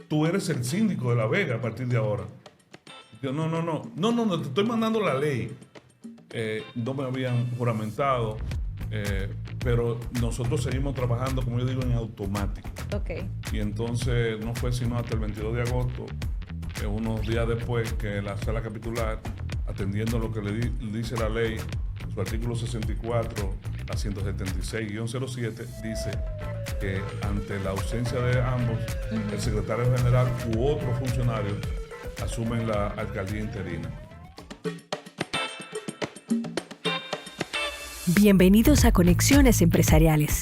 tú eres el síndico de La Vega a partir de ahora. Yo, no, te estoy mandando la ley. No me habían juramentado, pero nosotros seguimos trabajando, como yo digo, en automático. Ok. Y entonces no fue sino hasta el 22 de agosto, unos días después, que la sala capitular, atendiendo lo que le dice la ley, su artículo 64 a 176-07, dice que ante la ausencia de ambos, el secretario general u otro funcionario asumen la alcaldía interina. Bienvenidos a Conexiones Empresariales,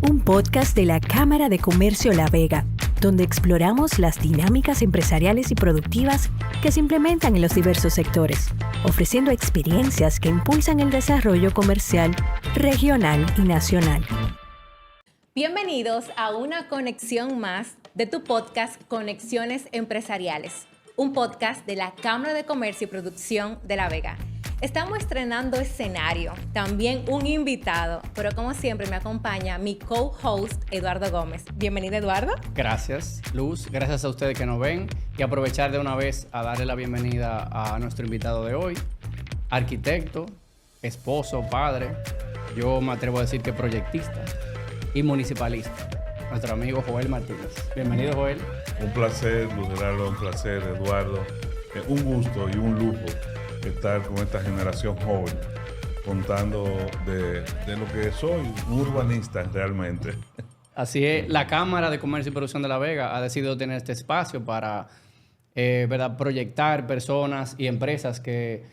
un podcast de la Cámara de Comercio La Vega, donde exploramos las dinámicas empresariales y productivas que se implementan en los diversos sectores, ofreciendo experiencias que impulsan el desarrollo comercial, regional y nacional. Bienvenidos a una conexión más de tu podcast Conexiones Empresariales, un podcast de la Cámara de Comercio y Producción de La Vega. Estamos estrenando escenario, también un invitado, pero como siempre me acompaña mi co-host Eduardo Gómez. Bienvenido, Eduardo. Gracias, Luz. Gracias a ustedes que nos ven y aprovechar de una vez a darle la bienvenida a nuestro invitado de hoy, arquitecto, esposo, padre, yo me atrevo a decir que proyectista y municipalista, nuestro amigo Joel Martínez. Bienvenido, Joel. Un placer, Luz Gerardo, un placer, Eduardo. Un gusto y un lujo estar con esta generación joven, contando de lo que soy, un urbanista realmente. Así es, la Cámara de Comercio y Producción de La Vega ha decidido tener este espacio para ¿verdad? Proyectar personas y empresas que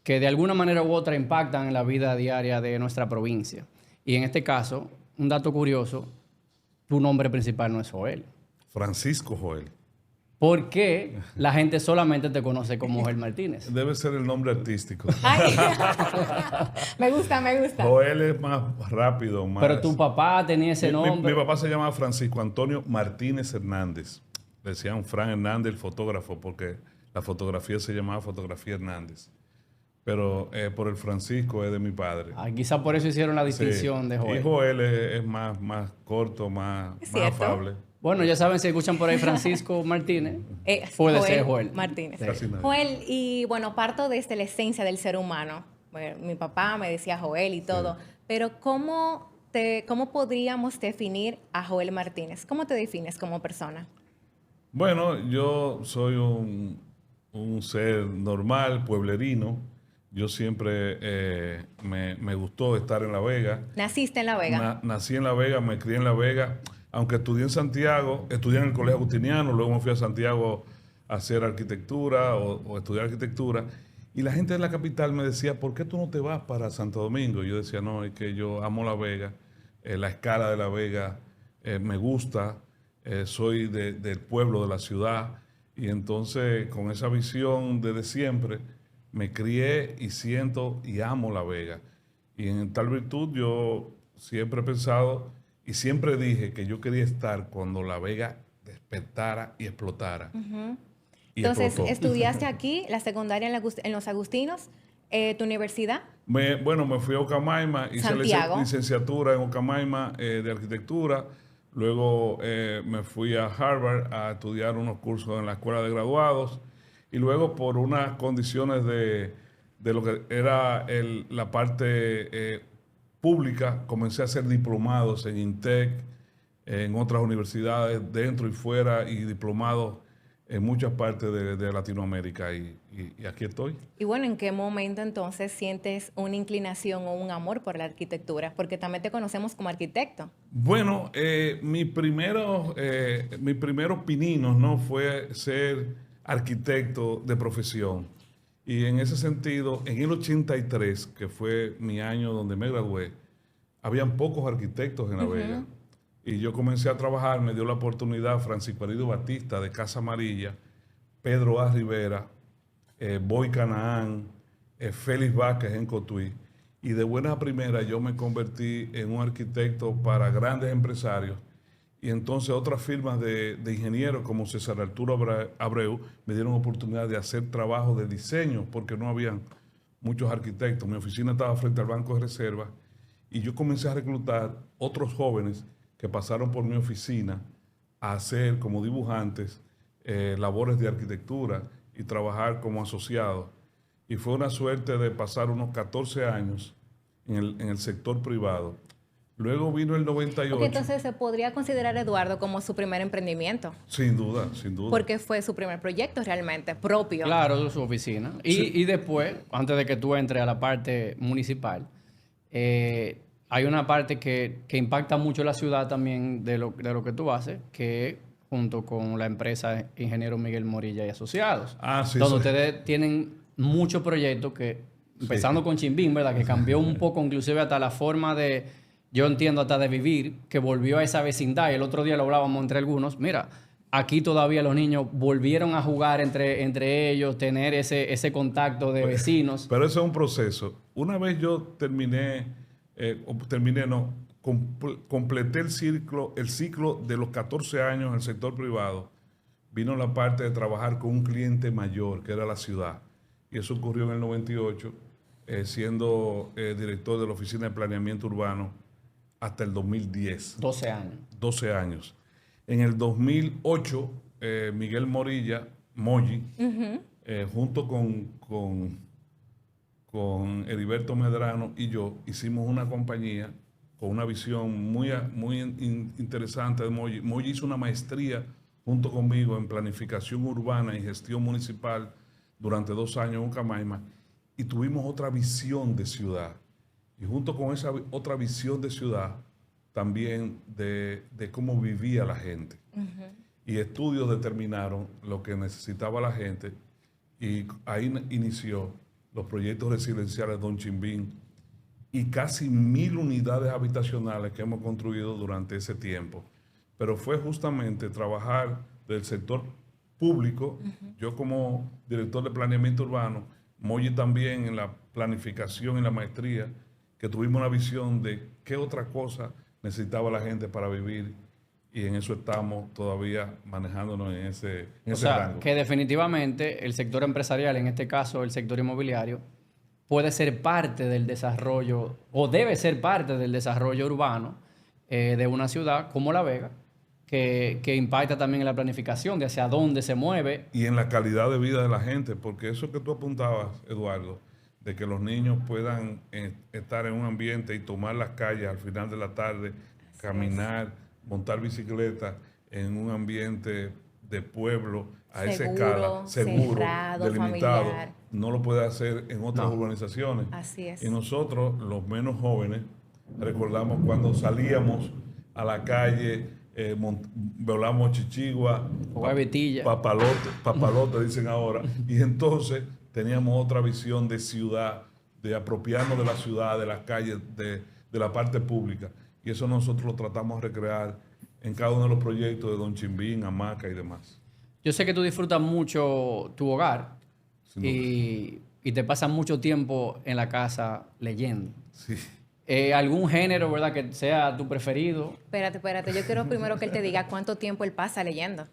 de alguna manera u otra impactan en la vida diaria de nuestra provincia. Y en este caso, un dato curioso, tu nombre principal no es Joel. Francisco Joel. ¿Por qué la gente solamente te conoce como Joel Martínez? Debe ser el nombre artístico. Ay, me gusta. Joel es más rápido, más... Pero tu papá tenía ese nombre. Mi papá se llamaba Francisco Antonio Martínez Hernández. Le decían Fran Hernández, el fotógrafo, porque la fotografía se llamaba Fotografía Hernández. Pero por el Francisco es de mi padre. Quizá por eso hicieron la distinción de Joel. Y Joel es más corto, más afable. Bueno, ya saben, si escuchan por ahí Francisco Martínez, puede ser Joel Martínez. Sí. Joel, y bueno, parto desde la esencia del ser humano. Bueno, mi papá me decía Joel y todo, sí. Pero ¿cómo podríamos definir a Joel Martínez? ¿Cómo te defines como persona? Bueno, yo soy un ser normal, pueblerino. Yo siempre me gustó estar en La Vega. ¿Naciste en La Vega? Nací en La Vega, me crié en La Vega. Aunque estudié en Santiago, estudié en el Colegio Agustiniano, luego me fui a Santiago a hacer arquitectura o estudiar arquitectura. Y la gente de la capital me decía, ¿por qué tú no te vas para Santo Domingo? Y yo decía, no, es que yo amo La Vega, la escala de La Vega me gusta, soy del pueblo, de la ciudad. Y entonces, con esa visión desde siempre, me crié y siento y amo La Vega. Y en tal virtud yo siempre he pensado... Y siempre dije que yo quería estar cuando La Vega despertara y explotara. Y entonces, explotó. ¿estudiaste aquí la secundaria en Los Agustinos? ¿Tu universidad? Me fui a Ocamaima, hice Santiago. licenciatura en Ocamaima de arquitectura. Luego me fui a Harvard a estudiar unos cursos en la escuela de graduados. Y luego, por unas condiciones de lo que era la parte... pública, comencé a hacer diplomados en INTEC, en otras universidades dentro y fuera, y diplomados en muchas partes de Latinoamérica, y aquí estoy. Y bueno, ¿en qué momento entonces sientes una inclinación o un amor por la arquitectura? Porque también te conocemos como arquitecto. Bueno, mi primeros pininos, ¿no?, fue ser arquitecto de profesión. Y en ese sentido, en el 83, que fue mi año donde me gradué, habían pocos arquitectos en La Vega. Y yo comencé a trabajar, me dio la oportunidad Francisco Arido Batista de Casa Amarilla, Pedro A. Rivera, Boy Canaán, Félix Vázquez en Cotuí. Y de buena a primera yo me convertí en un arquitecto para grandes empresarios. Y entonces otras firmas de ingenieros como César Arturo Abreu me dieron oportunidad de hacer trabajo de diseño porque no habían muchos arquitectos. Mi oficina estaba frente al Banco de Reserva y yo comencé a reclutar otros jóvenes que pasaron por mi oficina a hacer como dibujantes labores de arquitectura y trabajar como asociados. Y fue una suerte de pasar unos 14 años en el sector privado. Luego vino el 98. Porque entonces se podría considerar Eduardo como su primer emprendimiento. Sin duda, sin duda. Porque fue su primer proyecto realmente, propio. Claro, de su oficina. Y después, antes de que tú entres a la parte municipal, hay una parte que impacta mucho la ciudad también de lo que tú haces, que junto con la empresa Ingeniero Miguel Morilla y Asociados. Sí, donde sí. ustedes tienen muchos proyectos que, empezando con Chimbín, ¿verdad? Que cambió un poco, inclusive hasta la forma de, yo entiendo, hasta de vivir, que volvió a esa vecindad. Y el otro día lo hablábamos entre algunos. Mira, aquí todavía los niños volvieron a jugar entre ellos, tener ese contacto de vecinos. Pero eso es un proceso. Una vez yo completé el ciclo de los 14 años en el sector privado, vino la parte de trabajar con un cliente mayor, que era la ciudad. Y eso ocurrió en el 98, siendo director de la Oficina de Planeamiento Urbano hasta el 2010. 12 años. 12 años. En el 2008, Miguel Morilla, Moji, junto con Heriberto Medrano y yo, hicimos una compañía con una visión muy interesante de Moji. Moji hizo una maestría junto conmigo en planificación urbana y gestión municipal durante 2 años en Ucamaima, y tuvimos otra visión de ciudad. Y junto con esa otra visión de ciudad, también de cómo vivía la gente. Y estudios determinaron lo que necesitaba la gente, y ahí inició los proyectos residenciales Don Chimbín y casi 1,000 unidades habitacionales que hemos construido durante ese tiempo. Pero fue justamente trabajar del sector público, yo como director de planeamiento urbano, Moji también en la planificación y la maestría, que tuvimos una visión de qué otra cosa necesitaba la gente para vivir, y en eso estamos todavía manejándonos en ese rango. Que definitivamente el sector empresarial, en este caso el sector inmobiliario, puede ser parte del desarrollo, o debe ser parte del desarrollo urbano de una ciudad como La Vega, que impacta también en la planificación de hacia dónde se mueve. Y en la calidad de vida de la gente, porque eso que tú apuntabas, Eduardo, de que los niños puedan estar en un ambiente y tomar las calles al final de la tarde, caminar, montar bicicleta en un ambiente de pueblo a esa escala, seguro, cerrado, delimitado, familiar. No lo puede hacer en otras urbanizaciones. Así es. Y nosotros, los menos jóvenes, recordamos cuando salíamos a la calle, volamos chichigua, papalote dicen ahora, y entonces teníamos otra visión de ciudad, de apropiarnos de la ciudad, de las calles, de la parte pública, y eso nosotros lo tratamos de recrear en cada uno de los proyectos de Don Chimbín, Hamaca y demás. Yo sé que tú disfrutas mucho tu hogar y te pasas mucho tiempo en la casa leyendo. Sí. ¿Algún género, verdad, que sea tu preferido? Espérate. Yo quiero primero que él te diga cuánto tiempo él pasa leyendo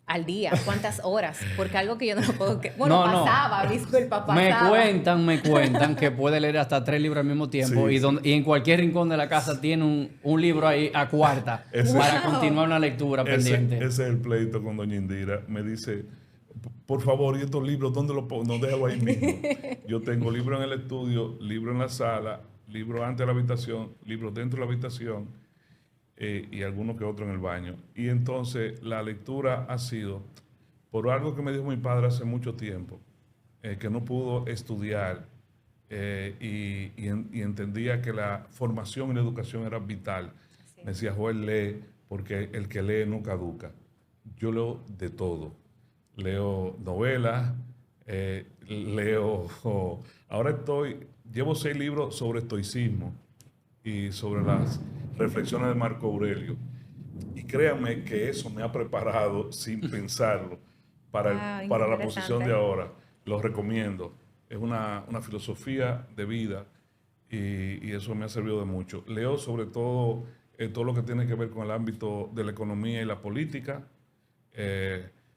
al día, cuántas horas, porque algo que yo no puedo... Pasaba, disculpa, pasaba. Me cuentan que puede leer hasta 3 libros al mismo tiempo, Sí, y en cualquier rincón de la casa tiene un libro ahí a cuarta para continuar una lectura pendiente. Ese es el pleito con doña Indira. Me dice, por favor, ¿y estos libros dónde los pongo? No, déjalo ahí mismo. Yo tengo libros en el estudio, libros en la sala, libros antes de la habitación, libros dentro de la habitación, y algunos que otros en el baño. Y entonces la lectura ha sido por algo que me dijo mi padre hace mucho tiempo, que no pudo estudiar, y entendía que la formación y la educación era vital. Sí. Me decía, Joel, lee, porque el que lee no caduca. Yo leo de todo. Leo novelas, ahora llevo 6 libros sobre estoicismo y sobre las reflexiones de Marco Aurelio. Y créanme que eso me ha preparado sin pensarlo para la posición de ahora. Lo recomiendo. Es una filosofía de vida, y eso me ha servido de mucho. Leo sobre todo todo lo que tiene que ver con el ámbito de la economía y la política.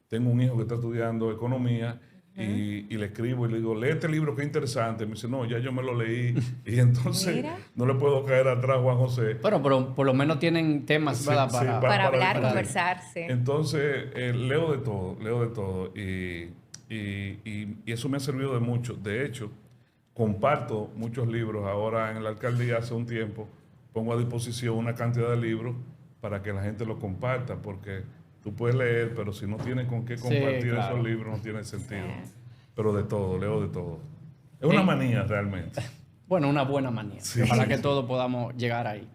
Tengo un hijo que está estudiando economía y le escribo y le digo, lee este libro que es interesante. Me dice, no, ya yo me lo leí. Y entonces Mira. no le puedo caer atrás a Juan José. Bueno, pero por lo menos tienen temas, Sí, ¿verdad? sí, Para hablar, discutir. conversar, sí. Entonces, leo de todo. Y eso me ha servido de mucho. De hecho, comparto muchos libros. Ahora en la alcaldía hace un tiempo pongo a disposición una cantidad de libros para que la gente los comparta, porque tú puedes leer, pero si no tienes con qué Sí, compartir claro. esos libros no tiene sentido. Sí. Pero de todo, leo de todo. Es una manía realmente. Bueno, una buena manía. Sí. Ojalá que todos podamos llegar ahí.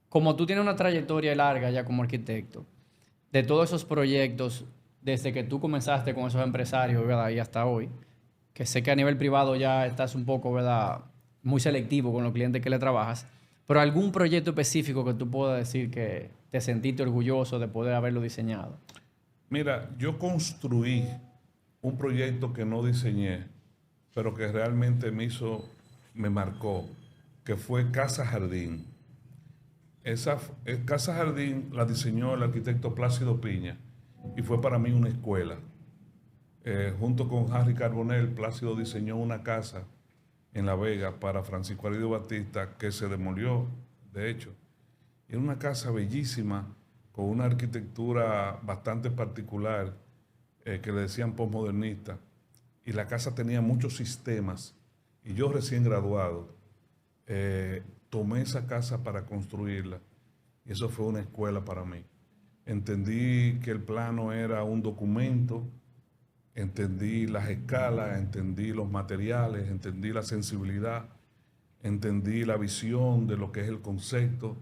Como tú tienes una trayectoria larga ya como arquitecto, de todos esos proyectos, desde que tú comenzaste con esos empresarios, ¿verdad? Y hasta hoy, que sé que a nivel privado ya estás un poco, ¿verdad? Muy selectivo con los clientes que le trabajas, pero algún proyecto específico que tú puedas decir que te sentiste orgulloso de poder haberlo diseñado. Mira, yo construí un proyecto que no diseñé, pero que realmente me marcó, que fue Casa Jardín. Esa Casa Jardín la diseñó el arquitecto Plácido Piña y fue para mí una escuela. Junto con Harry Carbonell, Plácido diseñó una casa en La Vega para Francisco Aridio Batista que se demolió, de hecho. Era una casa bellísima, con una arquitectura bastante particular, que le decían postmodernista. Y la casa tenía muchos sistemas. Y yo recién graduado, tomé esa casa para construirla. Y eso fue una escuela para mí. Entendí que el plano era un documento, entendí las escalas, entendí los materiales, entendí la sensibilidad, entendí la visión de lo que es el concepto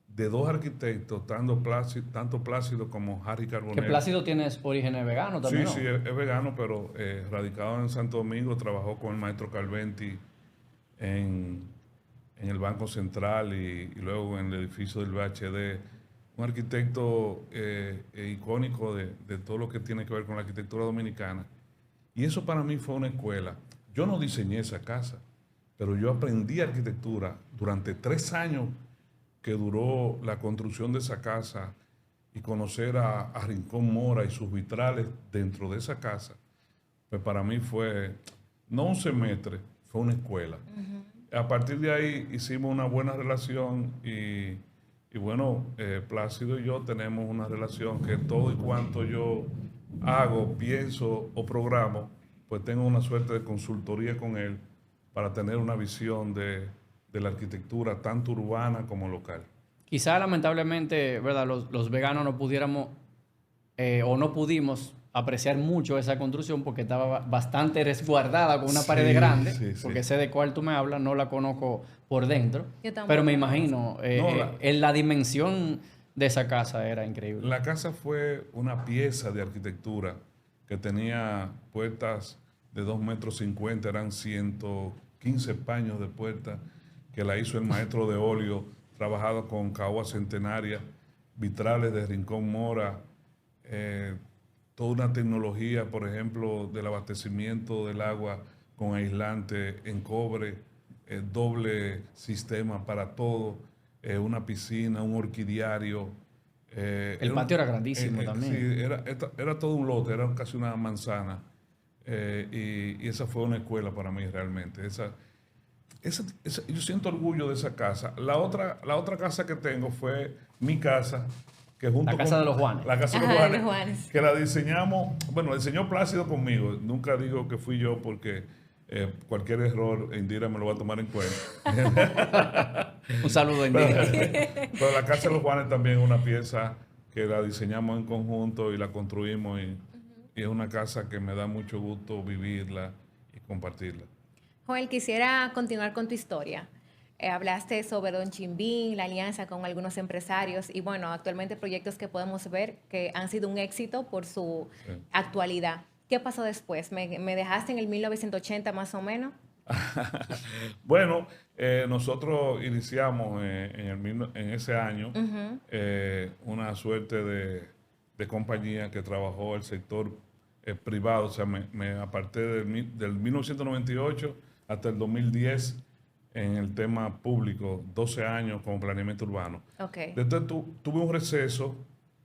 de dos arquitectos, tanto Plácido como Harry Carbonell. Que Plácido tiene orígenes veganos también, Sí, ¿no? sí, es vegano, pero radicado en Santo Domingo, trabajó con el maestro Calventi en el Banco Central y luego en el edificio del VHD. Un arquitecto icónico de todo lo que tiene que ver con la arquitectura dominicana. Y eso para mí fue una escuela. Yo no diseñé esa casa, pero yo aprendí arquitectura durante 3 años que duró la construcción de esa casa y conocer a Rincón Mora y sus vitrales dentro de esa casa, pues para mí fue, no un semestre, fue una escuela. A partir de ahí hicimos una buena relación y bueno, Plácido y yo tenemos una relación que todo y cuanto yo hago, pienso o programo, pues tengo una suerte de consultoría con él para tener una visión de la arquitectura tanto urbana como local. Quizá lamentablemente, ¿verdad? Los veganos no pudiéramos o no pudimos apreciar mucho esa construcción porque estaba bastante resguardada con una pared grande, porque sé de cuál tú me hablas, no la conozco por dentro, pero me imagino, la dimensión de esa casa era increíble. La casa fue una pieza de arquitectura que tenía puertas de 2,50 metros, eran 115 paños de puerta, que la hizo el maestro de óleo, trabajado con caoba centenaria, vitrales de Rincón Mora, toda una tecnología, por ejemplo, del abastecimiento del agua con aislante en cobre, doble sistema para todo, una piscina, un orquidiario. El patio era grandísimo también. Sí, era todo un lote, era casi una manzana. Y esa fue una escuela para mí realmente. Yo siento orgullo de esa casa. La otra casa que tengo fue mi casa, que junto la casa de los Juanes. La casa de Ajá, los Juanes, que la diseñamos, bueno, diseñó Plácido conmigo. Nunca digo que fui yo porque cualquier error Indira me lo va a tomar en cuenta. Un saludo a Indira. Pero la casa de los Juanes también es una pieza que la diseñamos en conjunto y la construimos y es una casa que me da mucho gusto vivirla y compartirla. Joel, quisiera continuar con tu historia. Hablaste sobre Don Chimbín, la alianza con algunos empresarios y bueno, actualmente proyectos que podemos ver que han sido un éxito por su actualidad. ¿Qué pasó después? ¿Me dejaste en el 1980 más o menos? Bueno, nosotros iniciamos en ese año una suerte de compañía que trabajó el sector privado, o sea, me aparté del 1998 hasta el 2010 en el tema público, 12 años como planeamiento urbano. Okay. Después tuve un receso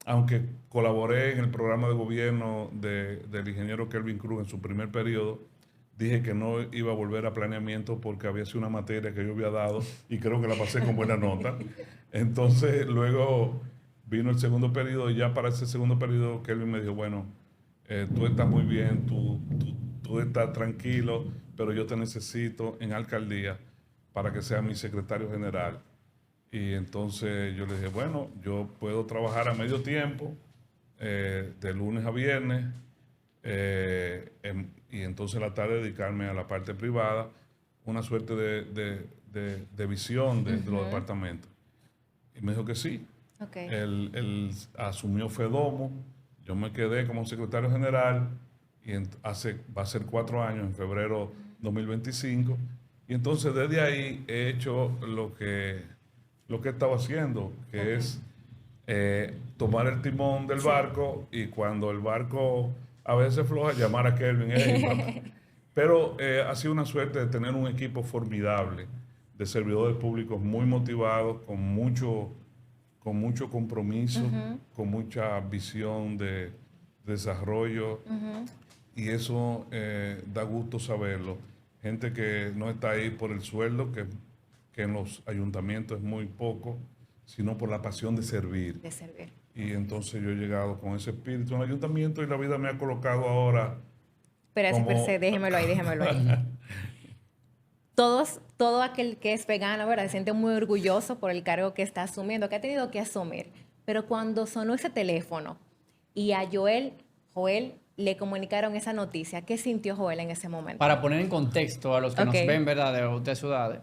aunque colaboré en el programa de gobierno del ingeniero Kelvin Cruz en su primer periodo, dije que no iba a volver a planeamiento porque había sido una materia que yo había dado y creo que la pasé con buena nota. Entonces, luego vino el segundo periodo y ya para ese segundo periodo Kelvin me dijo, bueno, tú estás muy bien, tú estás tranquilo, pero yo te necesito en alcaldía para que seas mi secretario general. Y entonces yo le dije, bueno, yo puedo trabajar a medio tiempo, de lunes a viernes, y entonces la tarde dedicarme a la parte privada, una suerte de visión de los departamentos. Y me dijo que sí. Okay. Él asumió Fedomo, yo me quedé como secretario general y va a ser 4 años, en febrero 2025. Y entonces desde ahí he hecho lo que he estado haciendo, que es tomar el timón del barco y cuando el barco a veces floja, llamar a Kelvin. Pero ha sido una suerte de tener un equipo formidable de servidores públicos muy motivados, con mucho compromiso, con mucha visión de desarrollo, y eso da gusto saberlo. Gente que no está ahí por el sueldo, que en los ayuntamientos es muy poco, sino por la pasión de servir. De servir. Y entonces yo he llegado con ese espíritu en el ayuntamiento y la vida me ha colocado ahora. Espérese, déjemelo ahí. Todo aquel que es vegano, ¿verdad? Se siente muy orgulloso por el cargo que está asumiendo, que ha tenido que asumir. Pero cuando sonó ese teléfono y a Joel le comunicaron esa noticia, ¿qué sintió Joel en ese momento? Para poner en contexto a los que nos ven, ¿verdad?, de otras ciudades,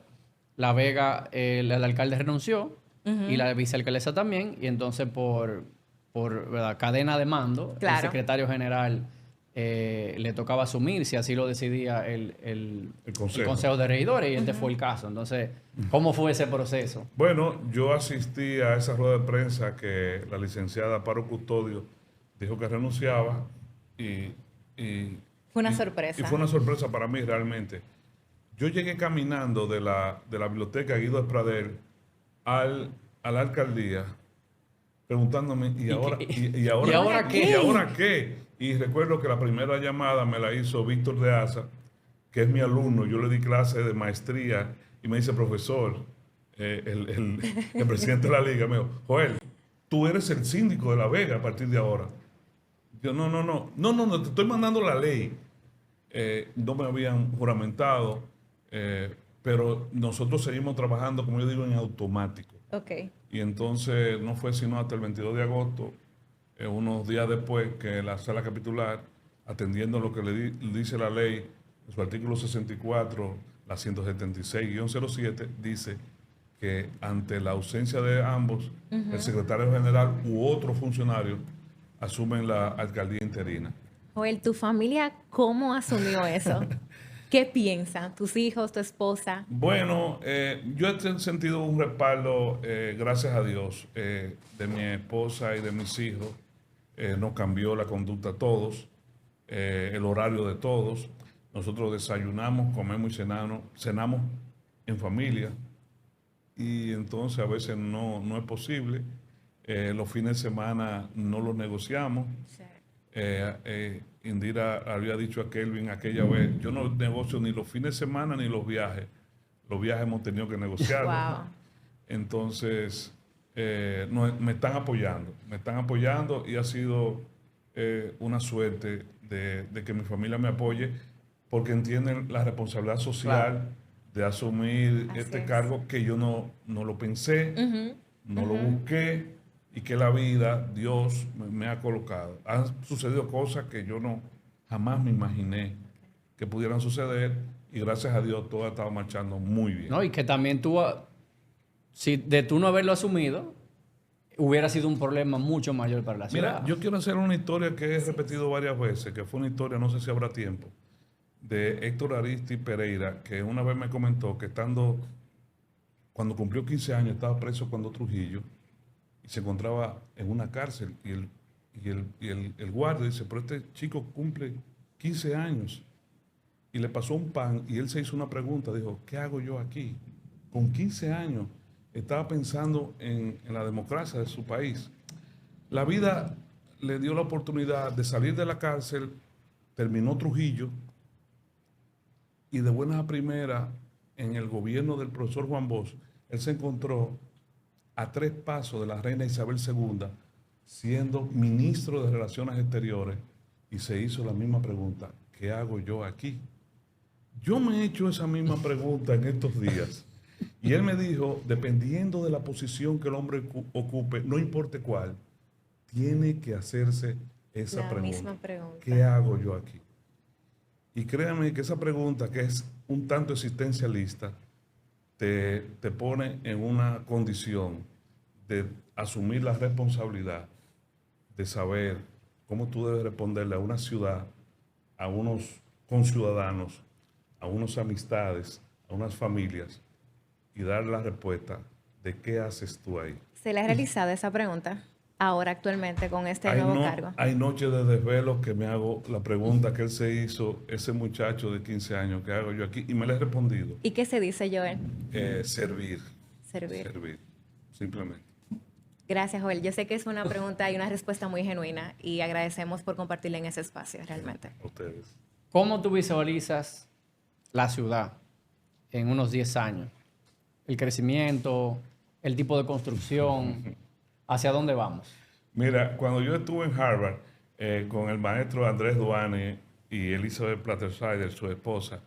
La Vega, el alcalde renunció y la vicealcaldesa también, y entonces por ¿verdad?, cadena de mando, el secretario general le tocaba asumir, si así lo decidía el consejo de regidores, y este fue el caso. Entonces, ¿cómo fue ese proceso? Bueno, yo asistí a esa rueda de prensa que la licenciada Amparo Custodio dijo que renunciaba y fue una sorpresa. Y fue una sorpresa para mí realmente. Yo llegué caminando de la biblioteca Guido Espradel a la alcaldía preguntándome, ¿y ahora qué? Y recuerdo que la primera llamada me la hizo Víctor de Asa, que es mi alumno. Yo le di clase de maestría y me dice, profesor, el presidente de la liga, me dijo, Joel, tú eres el síndico de La Vega a partir de ahora. Yo, no, te estoy mandando la ley. No me habían juramentado, pero nosotros seguimos trabajando, como yo digo, en automático. Okay. Y entonces no fue sino hasta el 22 de agosto, unos días después, que la sala capitular, atendiendo lo que le dice la ley, en su artículo 64, la 176-07, dice que ante la ausencia de ambos, el secretario general u otro funcionario asumen la alcaldía interina. Joel, ¿tu familia cómo asumió eso? ¿Qué piensan tus hijos, tu esposa? Bueno, yo he sentido un respaldo, gracias a Dios, de mi esposa y de mis hijos. Nos cambió la conducta a todos, el horario de todos. Nosotros desayunamos, comemos y cenamos en familia. Y entonces a veces no es posible. Los fines de semana no los negociamos. Sí. Indira había dicho a Kelvin aquella vez, yo no negocio ni los fines de semana ni los viajes. Los viajes hemos tenido que negociarlos. Wow. Entonces, me están apoyando y ha sido una suerte de que mi familia me apoye porque entienden la responsabilidad social de asumir este cargo que yo no lo pensé, no lo busqué, y que la vida, Dios me ha colocado. Han sucedido cosas que yo jamás me imaginé que pudieran suceder, y gracias a Dios todo ha estado marchando muy bien. No, y que también si de tú no haberlo asumido, hubiera sido un problema mucho mayor para la ciudad. Mira, yo quiero hacer una historia que he repetido varias veces, que fue una historia, no sé si habrá tiempo, de Héctor Aristi Pereira, que una vez me comentó que cuando cumplió 15 años, estaba preso cuando Trujillo, y se encontraba en una cárcel, y el guardia dice, pero este chico cumple 15 años, y le pasó un pan, y él se hizo una pregunta, dijo, ¿qué hago yo aquí? Con 15 años, estaba pensando en la democracia de su país. La vida le dio la oportunidad de salir de la cárcel, terminó Trujillo, y de buenas a primeras, en el gobierno del profesor Juan Bosch, él se encontró a 3 pasos de la reina Isabel II, siendo ministro de Relaciones Exteriores, y se hizo la misma pregunta: ¿qué hago yo aquí? Yo me he hecho esa misma pregunta en estos días. Y él me dijo, dependiendo de la posición que el hombre ocupe, no importa cuál, tiene que hacerse esa misma pregunta. ¿Qué hago yo aquí? Y créanme que esa pregunta, que es un tanto existencialista, te pone en una condición de asumir la responsabilidad de saber cómo tú debes responderle a una ciudad, a unos conciudadanos, a unas amistades, a unas familias, y dar la respuesta de qué haces tú ahí. ¿Se le ha realizado esa pregunta ahora actualmente con este nuevo cargo? Hay noches de desvelo que me hago la pregunta que él se hizo, ese muchacho de 15 años, ¿qué hago yo aquí? Y me le he respondido. ¿Y qué se dice, Joel? Servir. Servir. Simplemente. Gracias, Joel. Yo sé que es una pregunta y una respuesta muy genuina y agradecemos por compartirla en ese espacio, realmente. A ustedes. ¿Cómo tú visualizas la ciudad en unos 10 años? El crecimiento, el tipo de construcción, ¿hacia dónde vamos? Mira, cuando yo estuve en Harvard con el maestro Andrés Duane y Elizabeth Plattersider, su esposa,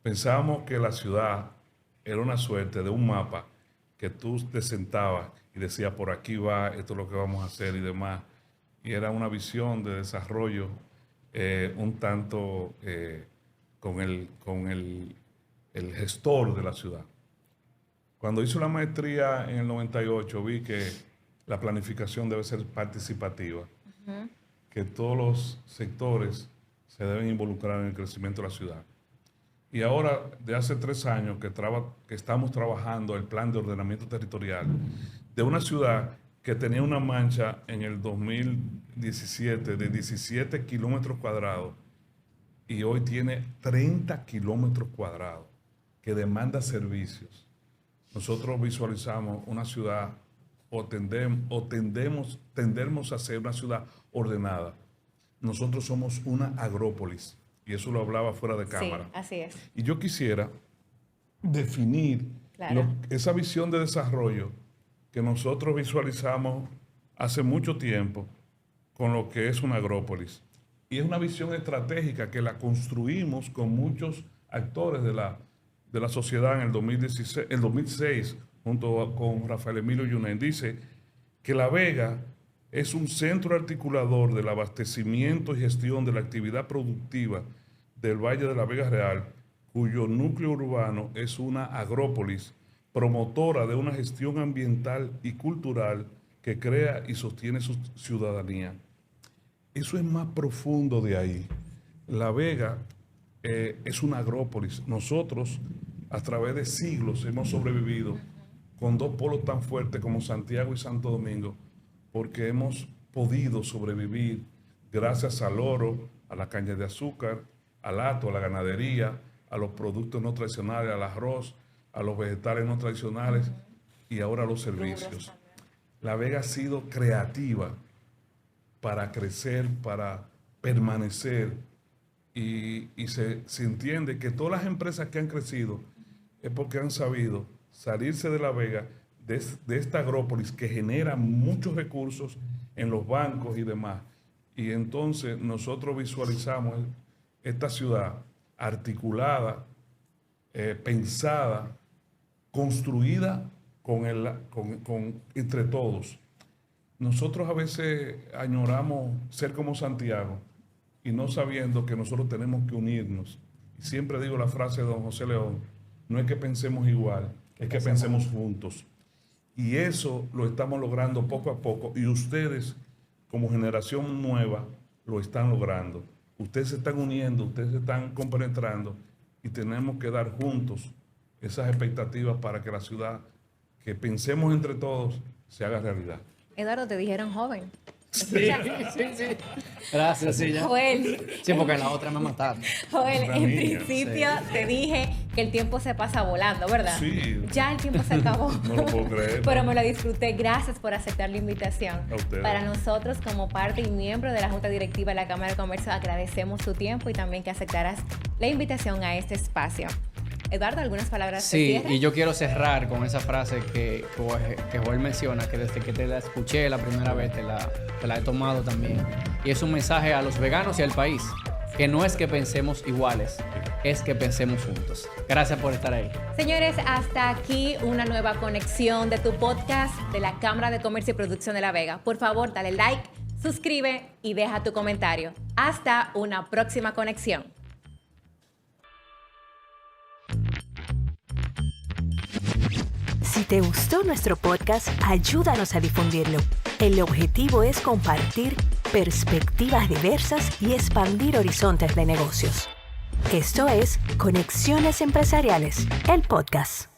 pensábamos que la ciudad era una suerte de un mapa que tú te sentabas y decías, por aquí va, esto es lo que vamos a hacer y demás. Y era una visión de desarrollo un tanto con el gestor de la ciudad. Cuando hice la maestría en el 98, vi que la planificación debe ser participativa, que todos los sectores se deben involucrar en el crecimiento de la ciudad. Y ahora, de hace 3 años que estamos trabajando el plan de ordenamiento territorial de una ciudad que tenía una mancha en el 2017 de 17 kilómetros cuadrados y hoy tiene 30 kilómetros cuadrados que demanda servicios. Nosotros visualizamos una ciudad tendemos a ser una ciudad ordenada. Nosotros somos una agrópolis, y eso lo hablaba fuera de cámara. Sí, así es. Y yo quisiera definir esa visión de desarrollo que nosotros visualizamos hace mucho tiempo con lo que es una agrópolis. Y es una visión estratégica que la construimos con muchos actores de la sociedad en el 2006, junto con Rafael Emilio Yunen. Dice que La Vega es un centro articulador del abastecimiento y gestión de la actividad productiva del Valle de la Vega Real, cuyo núcleo urbano es una agrópolis promotora de una gestión ambiental y cultural que crea y sostiene su ciudadanía. Eso es más profundo de ahí. La Vega es una agrópolis. Nosotros, a través de siglos, hemos sobrevivido con 2 polos tan fuertes como Santiago y Santo Domingo, porque hemos podido sobrevivir gracias al oro, a la caña de azúcar, al hato, a la ganadería, a los productos no tradicionales, al arroz, a los vegetales no tradicionales y ahora a los servicios. La Vega ha sido creativa para crecer, para permanecer, y se entiende que todas las empresas que han crecido es porque han sabido salirse de La Vega, de esta agrópolis que genera muchos recursos en los bancos y demás. Y entonces nosotros visualizamos esta ciudad articulada, pensada, construida entre todos. Nosotros a veces añoramos ser como Santiago y no sabiendo que nosotros tenemos que unirnos. Y siempre digo la frase de don José León, no es que pensemos igual, es que pensemos juntos. Y eso lo estamos logrando poco a poco, y ustedes como generación nueva lo están logrando. Ustedes se están uniendo, ustedes se están compenetrando, y tenemos que dar juntos esas expectativas para que la ciudad, que pensemos entre todos, se haga realidad. Eduardo, te dijeron joven. Sí. Gracias, sí, ya. Joel, Sí, porque en la otra me mataron. Joel, Una en niña. principio te dije que el tiempo se pasa volando, ¿verdad? Sí. Ya el tiempo se acabó. No lo puedo creer. Pero me lo disfruté. Gracias por aceptar la invitación. A ustedes. Para nosotros, como parte y miembro de la Junta Directiva de la Cámara de Comercio, agradecemos tu tiempo y también que aceptaras la invitación a este espacio. Eduardo, ¿algunas palabras de Sí, cierre? y yo quiero cerrar con esa frase que Joel menciona, que desde que te la escuché la primera vez te la he tomado también. Y es un mensaje a los veganos y al país, que no es que pensemos iguales, es que pensemos juntos. Gracias por estar ahí. Señores, hasta aquí una nueva conexión de tu podcast de la Cámara de Comercio y Producción de La Vega. Por favor, dale like, suscribe y deja tu comentario. Hasta una próxima conexión. Si te gustó nuestro podcast, ayúdanos a difundirlo. El objetivo es compartir perspectivas diversas y expandir horizontes de negocios. Esto es Conexiones Empresariales, el podcast.